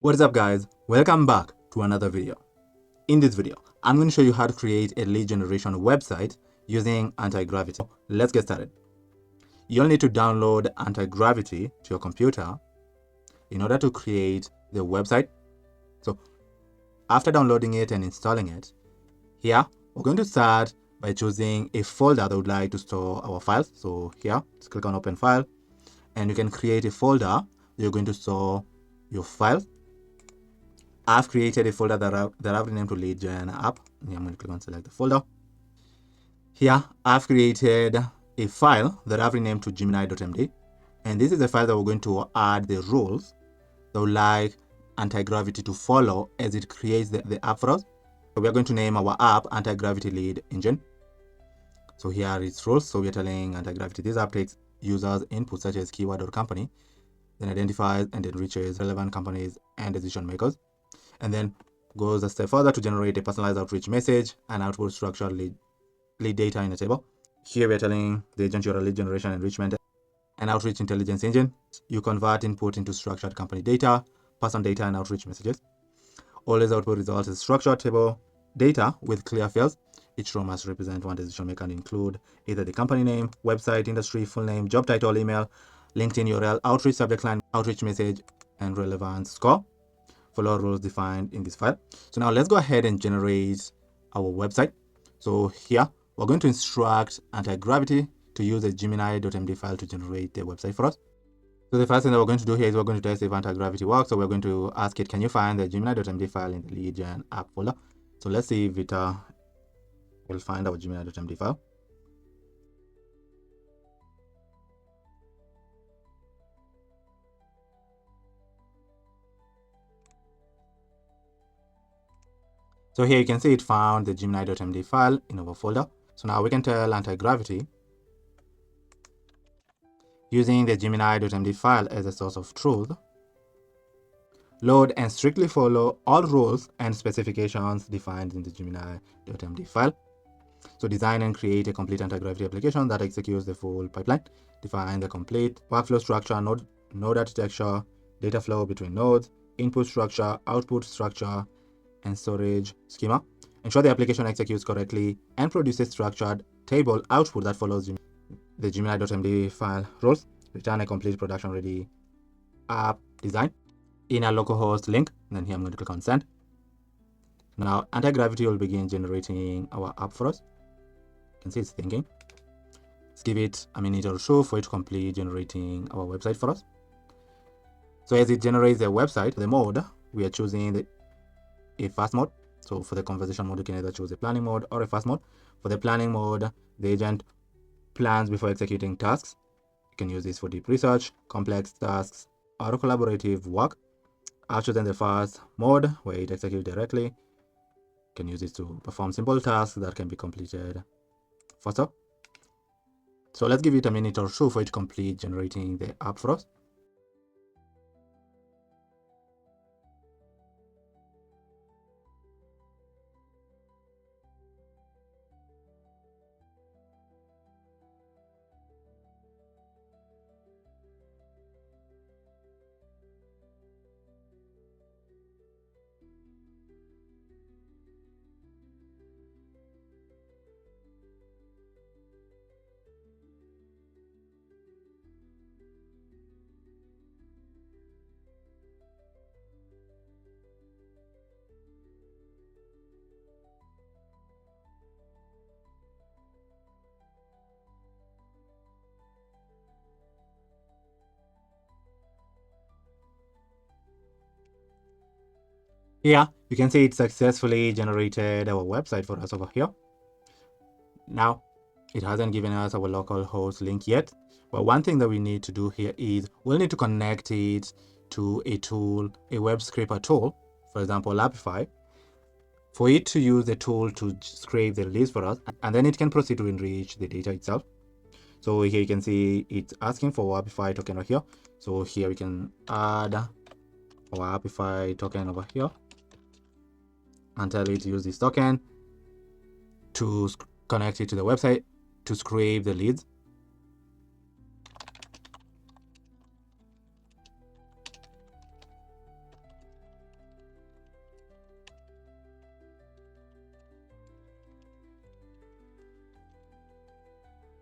What is up, guys? Welcome back to another video. In this video, I'm going to show you how to create a lead generation website using Antigravity. Let's get started. You'll need to download Antigravity to your computer in order to create the website. So after downloading it and installing it, here we're going to start by choosing a folder that we would like to store our files. So here, let's click on Open File, and you can create a folder you're going to store your files. I've created a folder that I've renamed to lead gen app. I'm going to click on select the folder. Here, I've created a file that I've renamed to gemini.md. And this is a file that we're going to add the rules that we like Antigravity to follow as it creates the app for us. So we're going to name our app Antigravity Lead Engine. So here are its rules. So we're telling Antigravity this app takes users' input such as keyword or company, then identifies and enriches relevant companies and decision makers, and then goes a step further to generate a personalized outreach message and output structured lead data in a table. Here we're telling the agent you're a lead generation enrichment and outreach intelligence engine. You convert input into structured company data, person data, and outreach messages. Always output results as structured table data with clear fields. Each row must represent one decision maker and include either the company name, website, industry, full name, job title, email, LinkedIn URL, outreach subject line, outreach message, and relevance score. Follow rules defined in this file. So now let's go ahead and generate our website. So here we're going to instruct Antigravity to use a gemini.md file to generate the website for us. So the first thing that we're going to do here is we're going to test if Antigravity works. So we're going to ask it, can you find the gemini.md file in the lead gen app folder? So let's see if it will find our gemini.md file. So here you can see it found the gemini.md file in our folder. So now we can tell Antigravity, using the gemini.md file as a source of truth, load and strictly follow all rules and specifications defined in the gemini.md file. So design and create a complete Antigravity application that executes the full pipeline. Define the complete workflow structure, node architecture, data flow between nodes, input structure, output structure, and storage schema. Ensure the application executes correctly and produces structured table output that follows the gemini.md file rules. Return a complete production ready app design in a localhost link. And then here I'm going to click on send. Now Antigravity will begin generating our app for us. You can see it's thinking. Let's give it a minute or so for it to complete generating our website for us. So as it generates the website, the mode, we are choosing a fast mode. So for the conversation mode, you can either choose a planning mode or a fast mode. For the planning mode, the agent plans before executing tasks. You can use this for deep research, complex tasks, or collaborative work. I've chosen the fast mode where it executes directly. You can use this to perform simple tasks that can be completed faster. So let's give it a minute or so for it to complete generating the app for us. Here, you can see it successfully generated our website for us over here. Now, it hasn't given us our local host link yet, but one thing that we need to do here is we'll need to connect it to a tool, a web scraper tool, for example, Apify, for it to use the tool to scrape the release for us, and then it can proceed to enrich the data itself. So here you can see it's asking for Apify token over here. So here we can add our Apify token over here and tell it to use this token to connect it to the website to scrape the leads.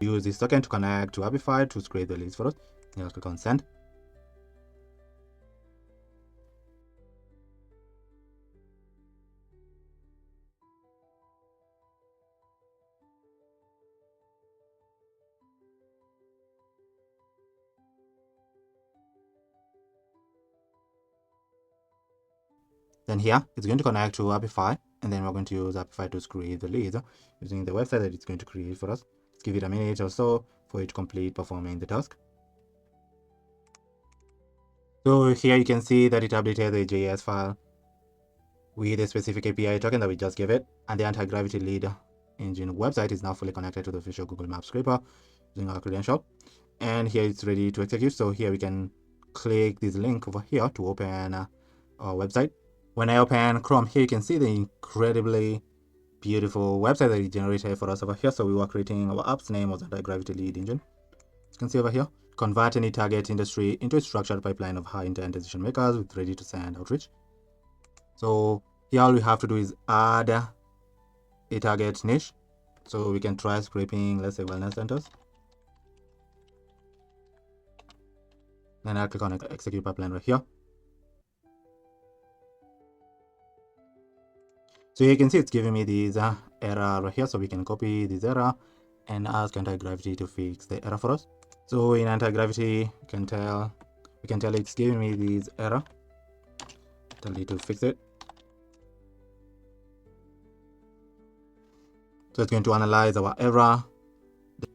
use this token to connect to Shopify to create the leads for us. Let's click on send. Then here it's going to connect to Shopify, and then we're going to use Shopify to create the leads using the website that it's going to create for us. Let's give it a minute or so for it to complete performing the task. So here you can see that it updated the JS file with a specific API token that we just gave it, and the Antigravity lead engine website is now fully connected to the official Google Maps scraper using our credential, and here it's ready to execute. So here we can click this link over here to open our website. When I open Chrome, here you can see the incredibly beautiful website that it generated for us over here. So we were creating our app's name was Antigravity lead engine. You can see over here, convert any target industry into a structured pipeline of high intent decision makers with ready to send outreach. So here all we have to do is add a target niche. So we can try scraping, let's say, wellness centers. Then I'll click on execute pipeline right here. So you can see it's giving me this error right here. So we can copy this error and ask Antigravity to fix the error for us. So in Antigravity, we can tell it's giving me this error. Tell it to fix it. So it's going to analyze our error,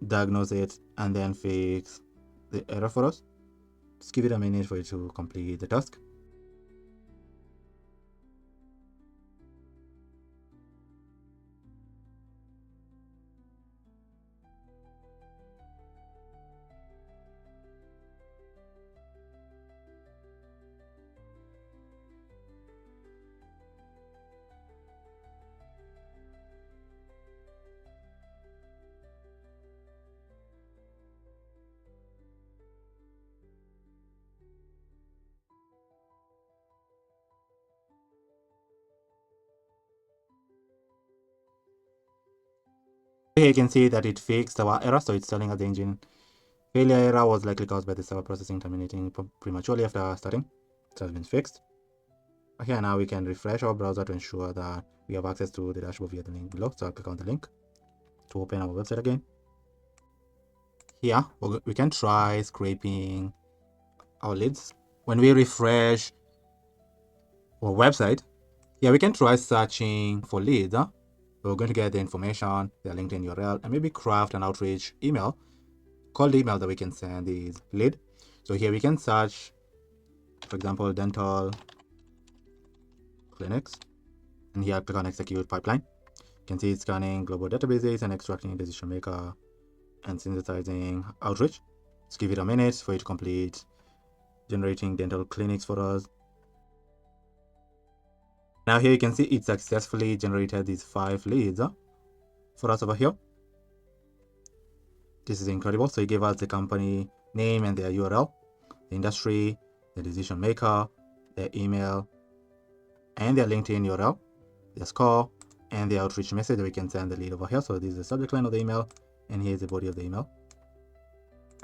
diagnose it, and then fix the error for us. Just give it a minute for it to complete the task. Here you can see that it fixed our error. So it's telling us the engine failure error was likely caused by the server processing terminating prematurely after starting. It has been fixed. Here now we can refresh our browser to ensure that we have access to the dashboard via the link below. So I'll click on the link to open our website again. Here we can try scraping our leads. When we refresh our website, here we can try searching for leads. We're going to get the information, their LinkedIn URL, and maybe craft an outreach email, cold email that we can send this lead. So here we can search, for example, dental clinics, and here click on execute pipeline. You can see it's scanning global databases and extracting decision maker and synthesizing outreach. Let's give it a minute for it to complete generating dental clinics for us. Now here you can see it successfully generated these 5 leads for us over here. This is incredible. So it gave us the company name and their URL, the industry, the decision maker, their email, and their LinkedIn URL, their score, and the outreach message that we can send the lead over here. So this is the subject line of the email, and here's the body of the email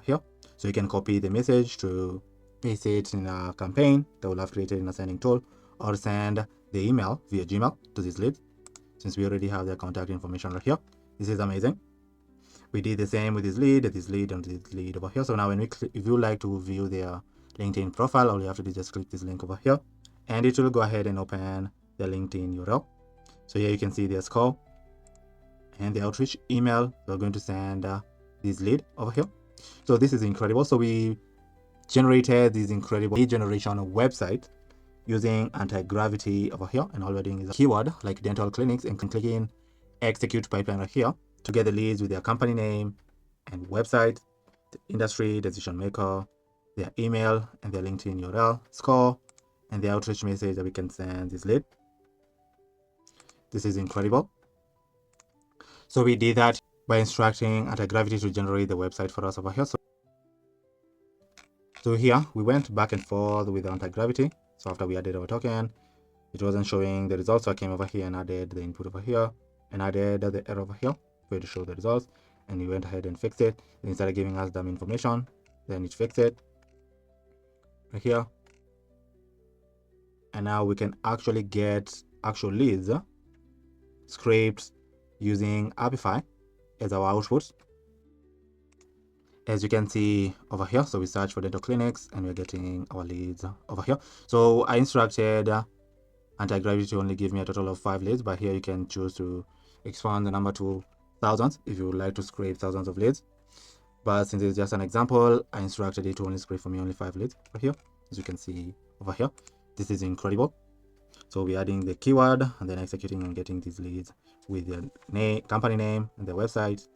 here. So you can copy the message to paste it in a campaign that we'll have created in a sending tool, or send the email via Gmail to this lead, since we already have their contact information right here. This is amazing. We did the same with this lead, and this lead over here. So now when if you like to view their LinkedIn profile, all you have to do is just click this link over here, and it will go ahead and open their LinkedIn URL. So here you can see their score and the outreach email. We're going to send this lead over here. So this is incredible. So we generated this incredible lead generation website using Antigravity over here, and all we're doing is a keyword like dental clinics, and clicking execute pipeline right here to get the leads with their company name and website, the industry, decision maker, their email, and their LinkedIn URL, score, and the outreach message that we can send this lead. This is incredible. So we did that by instructing Antigravity to generate the website for us over here. So here we went back and forth with Antigravity. So after we added our token, it wasn't showing the results. So I came over here and added the input over here and added the error over here for you to show the results. and we went ahead and fixed it. Then it started giving us dumb information. Then it fixed it right here. And now we can actually get actual leads scraped using Apify as our output. As you can see over here, so we search for dental clinics and we're getting our leads over here. So I instructed Antigravity to only give me a total of 5 leads, but here you can choose to expand the number to thousands if you would like to scrape thousands of leads. But since it's just an example, I instructed it to only scrape for me only 5 leads over here. As you can see over here, this is incredible. So we're adding the keyword and then executing and getting these leads with their name, company name, and their website,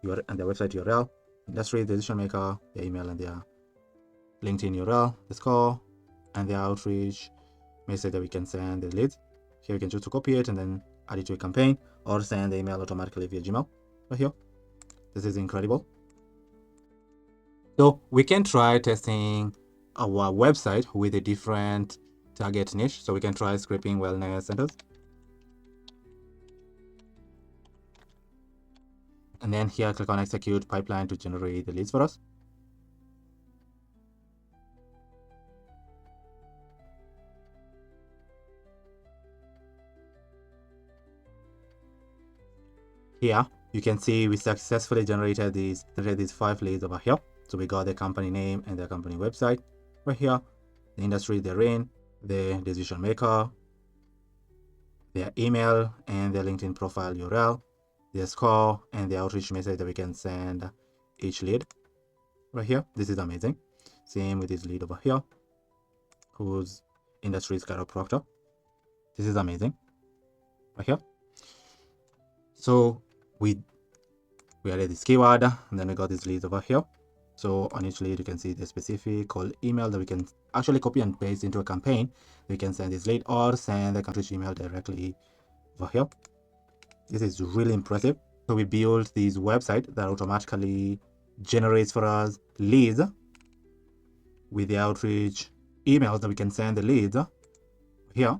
and their website URL, industry, the decision maker, their email, and their LinkedIn URL, the score, and the outreach message that we can send the leads. Here we can choose to copy it and then add it to a campaign, or send the email automatically via Gmail right here. This is incredible. So we can try testing our website with a different target niche. So we can try scraping wellness centers. And then here, click on execute pipeline to generate the leads for us. Here, you can see we successfully generated these 5 leads over here. So we got the company name and the company website right here, the industry they're in, the decision maker, their email, and their LinkedIn profile URL, their score, and the outreach message that we can send each lead right here. This is amazing. Same with this lead over here, whose industry is chiropractor. This is amazing right here. So we added this keyword, and then we got this lead over here. So on each lead, you can see the specific call email that we can actually copy and paste into a campaign. We can send this lead or send the outreach email directly over here. This is really impressive. So we built this website that automatically generates for us leads with the outreach emails that we can send the leads here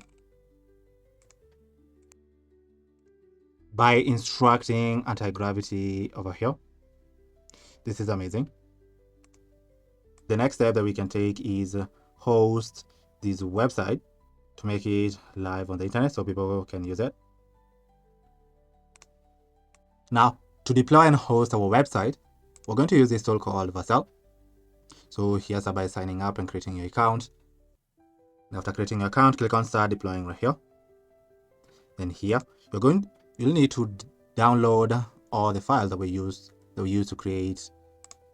by instructing Antigravity over here. This is amazing. The next step that we can take is host this website to make it live on the internet so people can use it. Now, to deploy and host our website, we're going to use this tool called Vercel. So here's by signing up and creating your account. And after creating your account, click on Start Deploying right here. Then here, you'll need to download all the files that we use to create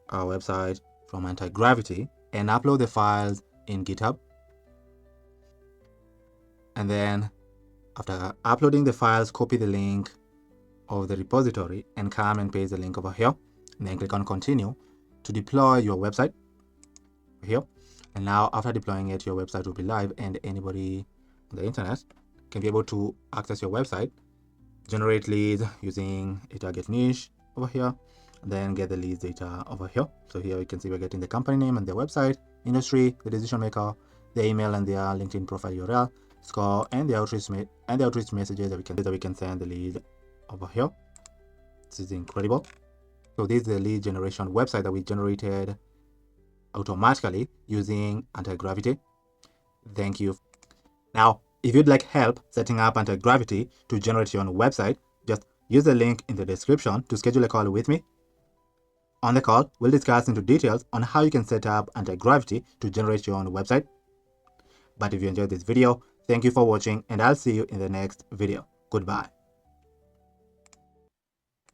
our website from Antigravity and upload the files in GitHub. And then after uploading the files, copy the link of the repository and come and paste the link over here. And then click on Continue to deploy your website here. And now after deploying it, your website will be live and anybody on the internet can be able to access your website, generate leads using a target niche over here, and then get the leads data over here. So here you can see we're getting the company name and their website, industry, the decision maker, the email and their LinkedIn profile URL, score, and the outreach messages that we can send the lead over here. This is incredible. So this is the lead generation website that we generated automatically using Antigravity. Thank you. Now, if you'd like help setting up Antigravity to generate your own website, just use the link in the description to schedule a call with me. On the call, we'll discuss into details on how you can set up Antigravity to generate your own website. But if you enjoyed this video, thank you for watching and I'll see you in the next video. Goodbye.